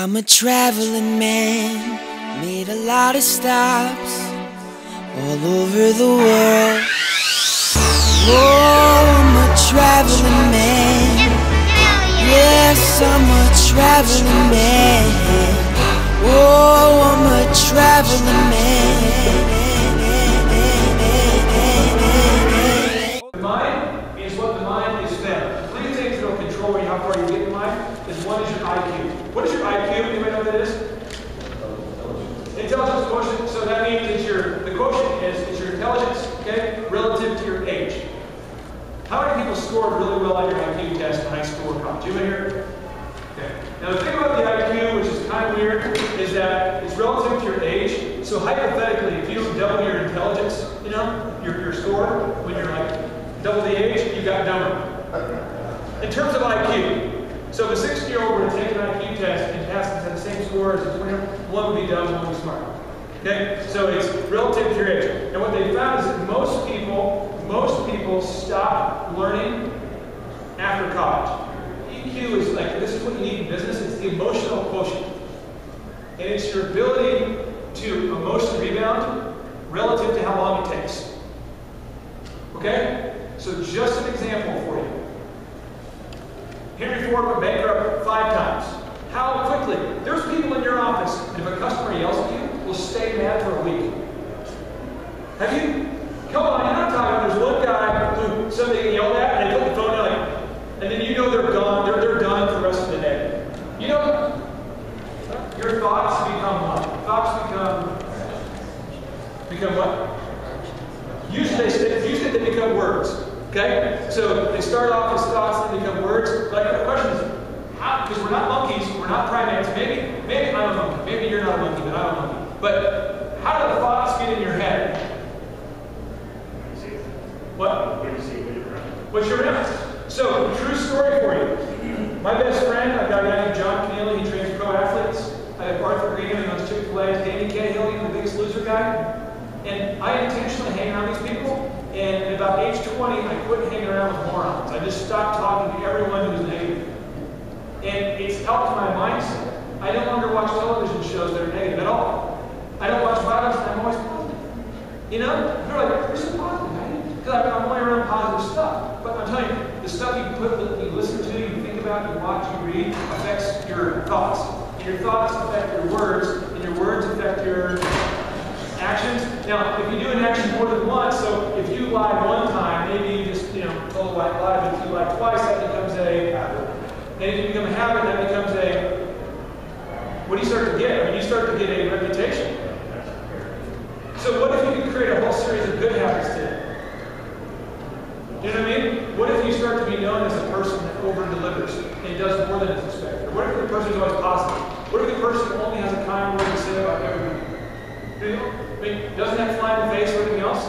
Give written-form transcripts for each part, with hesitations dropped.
I'm a traveling man, made a lot of stops all over the world. Oh, I'm a traveling man. Yes, I'm a traveling man. Oh, I'm a traveling man. The mind is what the mind is fed. Three things that will control how far you get in the mind is one is your IQ. What is your IQ? Anybody know what that is? Intelligence quotient. So that means it's the quotient is your intelligence, okay, relative to your age. How many people scored really well on your IQ test in high school or college? You in here? Okay. Now the thing about the IQ, which is kind of weird, is that it's relative to your age. So hypothetically, if you double your intelligence, you know, your score, when you're like double the age, you got dumber. In terms of IQ, so if a 60-year-old were to take an IQ test and pass it at the same score as a 20-year-old, one would be dumb, one would be smart. Okay? So it's relative to your age. And what they found is that most people stop learning after college. EQ is like, this is what you need in business, it's the emotional quotient. And it's your ability to emotionally rebound relative to how long it takes. Okay? So just an example for you. Henry Ford went bankrupt 5 times. How quickly? There's people in your office, and if a customer yells at you, will stay mad for a week. Have you? Come on, you're not talking. There's one guy who somebody yelled at, and they put the phone down, and then you know they're gone. They're done for the rest of the day. You know, your thoughts become what? Thoughts become what? Usually they become words. Okay? So they start off as thoughts, and they become words. Like the question is, how? Because we're not monkeys, we're not primates. Maybe I'm a monkey. Maybe you're not a monkey, but I'm a monkey. But how do the thoughts get in your head? What? What's your reference? So, true story for you. My best friend, I've got a guy named John Keneally, he trains pro athletes. I have Arthur Green, he owns Chick-fil-A, Danny Cahill, he's the Biggest Loser guy. And I intentionally hang around these people. And at about age 20, I quit hanging around with morons. I just stopped talking to everyone who was negative. And it's helped my mindset. I no longer watch television shows that are negative at all. I don't watch violence, and I'm always positive. You know? They're like, you're so positive, man. Because I'm only around positive stuff. But I'm telling you, the stuff you listen to, you think about, you watch, you read, affects your thoughts. And your thoughts affect your words, and your words affect your actions. Now, if you do an action more than once, so if you lie one time, maybe you just, told a white lie, but if you lie twice, that becomes a habit. And if you become a habit, that becomes a, what do you start to get? I mean, you start to get a reputation. So what if you could create a whole series of good habits today? You know what I mean? What if you start to be known as a person that over-delivers and does more than is expected? Or what if the person is always positive? What if the person only has a kind word to say about everything? I mean, doesn't that fly in the face or anything else?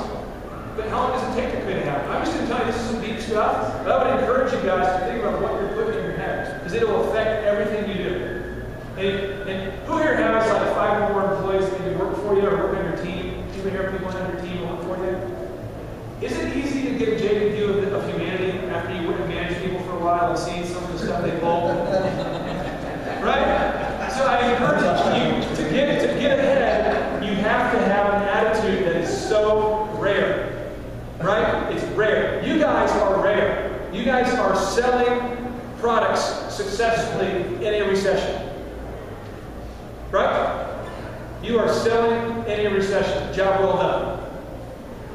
But how long does it take to create a habit? I'm just going to tell you this is some deep stuff, but I would encourage you guys to think about what you're putting in your head, because it will affect everything you do. And who here has like 5 or more employees that maybe work for you or work on your team? Do you hear people on your team work for you? Is it easy to get a jaded view of humanity after you wouldn't manage people for a while and seeing some of the stuff they pull? Right? So I encourage you to get ahead, you have to have an attitude that is so rare. Right? It's rare. You guys are rare. You guys are selling products successfully in a recession. Right? You are selling in a recession. Job well done.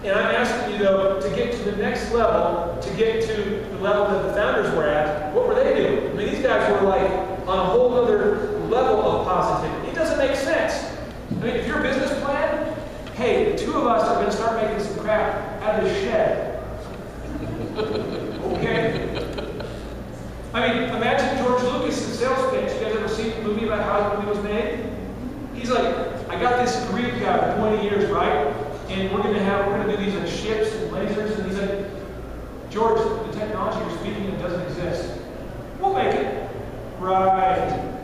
And I'm asking you, though, to get to the next level, to get to the level that the founders were at, what were they doing? I mean, these guys were like on a whole other level of positivity. It doesn't make sense. I mean, if your business plan, hey, the 2 of us are going to start making some crap out of the shed. Okay? I mean, imagine George Lucas' sales pitch. You guys ever seen the movie about how the movie was made? He's like, I got this Greek guy for 20 years, right? And we're gonna do these like ships and lasers, and he's like, George, the technology you're speaking of doesn't exist. We'll make it. Right.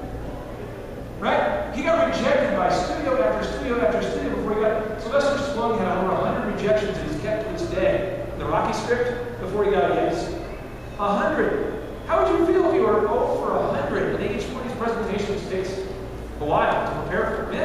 Right? He got rejected by studio after studio after studio before he got. Sylvester Stallone had over 100 rejections that he's kept to this day. The Rocky script before he got a yes. 100. How would you feel if you were over 100 and each one of these presentations takes a while to prepare for it.